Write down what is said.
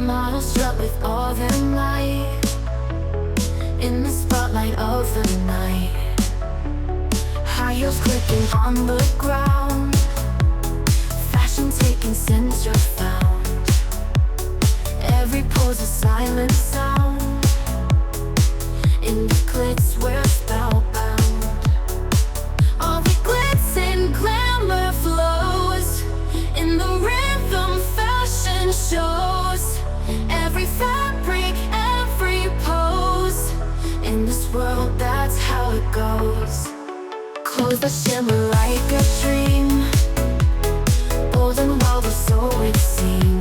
Models strut with all their might in the spotlight of the night. High heels clicking on the ground, fashion taking center found. Every pose a silent sound, in the glitz we're spellbound. All the glitz and glamour flows in the rhythm fashion shows. Every fabric, every pose, in this world that's how it goes. Clothes that shimmer like a dream, golden wells, so it seems.